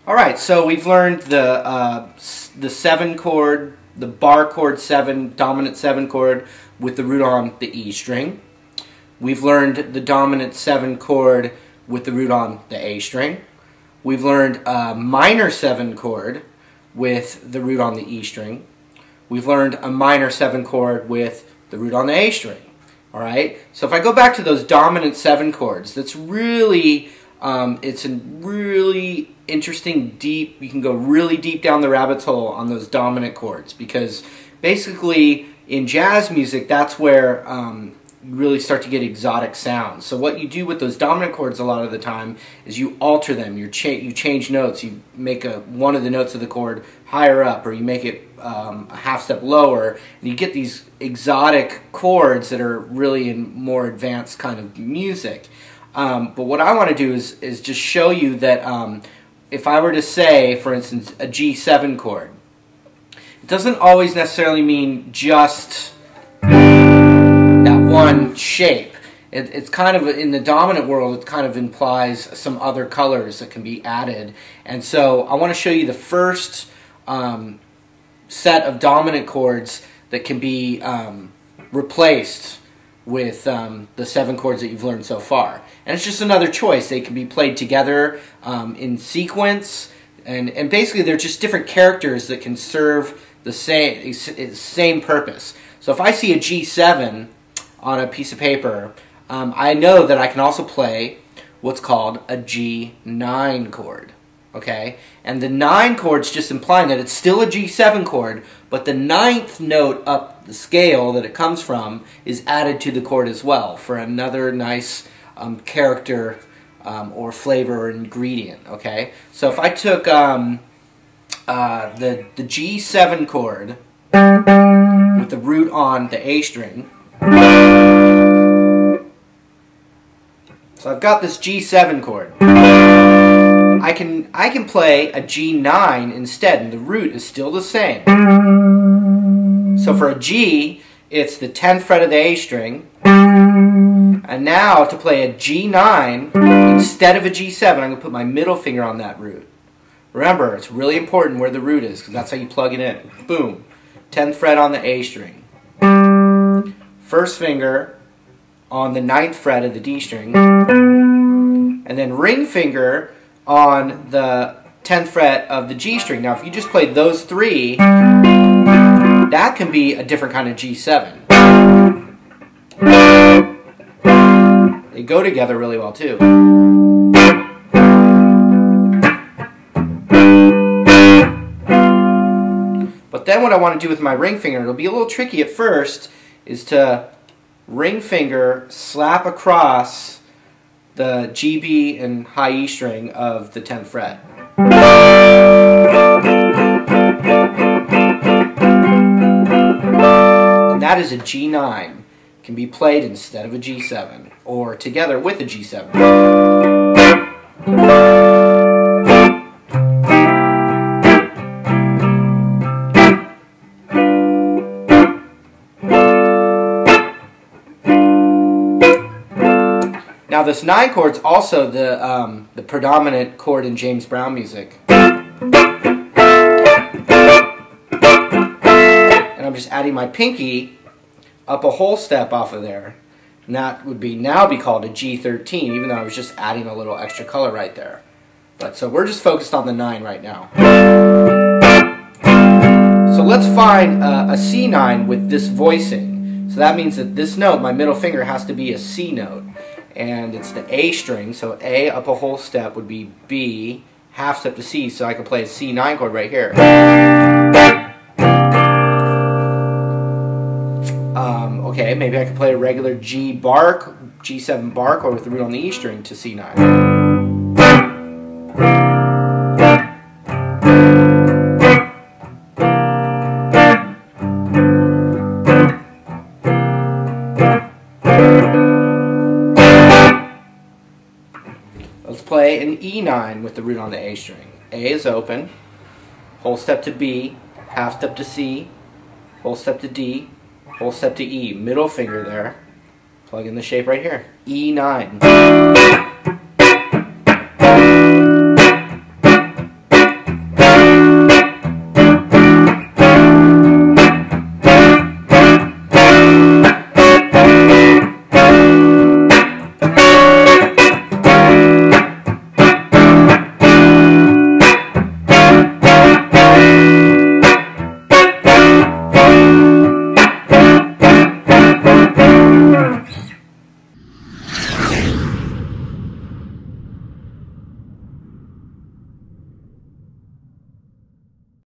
All right, so we've learned the 7 chord, the bar chord 7, dominant 7 chord with the root on the E string. We've learned the dominant 7 chord with the root on the A string. We've learned a minor 7 chord with the root on the E string. We've learned a minor 7 chord with the root on the A string. All right, so if I go back to those dominant 7 chords, that's really it's a really interesting, deep, you can go really deep down the rabbit's hole on those dominant chords, because basically in jazz music, that's where you really start to get exotic sounds. So what you do with those dominant chords a lot of the time is you alter them, you change notes, you make one of the notes of the chord higher up, or you make it a half step lower, and you get these exotic chords that are really in more advanced kind of music. But what I want to do is just show you that if I were to say, for instance, a G7 chord, it doesn't always necessarily mean just that one shape. It's kind of, in the dominant world, it kind of implies some other colors that can be added. And so I want to show you the first set of dominant chords that can be replaced with the 7 chords that you've learned so far. And it's just another choice. They can be played together in sequence, and basically they're just different characters that can serve the same purpose. So if I see a G7 on a piece of paper, I know that I can also play what's called a G9 chord. Okay, and the 9 chord's just implying that it's still a G7 chord, but the 9th note up the scale that it comes from is added to the chord as well for another nice character or flavor or ingredient. Okay, so if I took the G7 chord with the root on the A string, so I've got this G7 chord. I can play a G9 instead, and the root is still the same. So for a G, it's the 10th fret of the A string. And now to play a G9 instead of a G7, I'm going to put my middle finger on that root. Remember, it's really important where the root is, because that's how you plug it in. Boom. 10th fret on the A string. First finger on the 9th fret of the D string. And then ring finger on the 10th fret of the G string. Now if you just play those 3, that can be a different kind of G7. They go together really well too. But then what I want to do with my ring finger, it'll be a little tricky at first, is to ring finger slap across the G, B, and high E string of the 10th fret. And that is a G9. It can be played instead of a G7, or together with a G7. Now this 9 chord's also the predominant chord in James Brown music. And I'm just adding my pinky up a whole step off of there. And that would now be called a G13, even though I was just adding a little extra color right there. But so we're just focused on the 9 right now. So let's find a C9 with this voicing. So that means that this note, my middle finger, has to be a C note. And it's the A string, so A up a whole step would be B, half step to C, so I could play a C9 chord right here. Okay, maybe I could play a regular G7 bar chord with the root on the E string to C9. Let's play an E9 with the root on the A string. A is open, whole step to B, half step to C, whole step to D, whole step to E, middle finger there, plug in the shape right here, E9.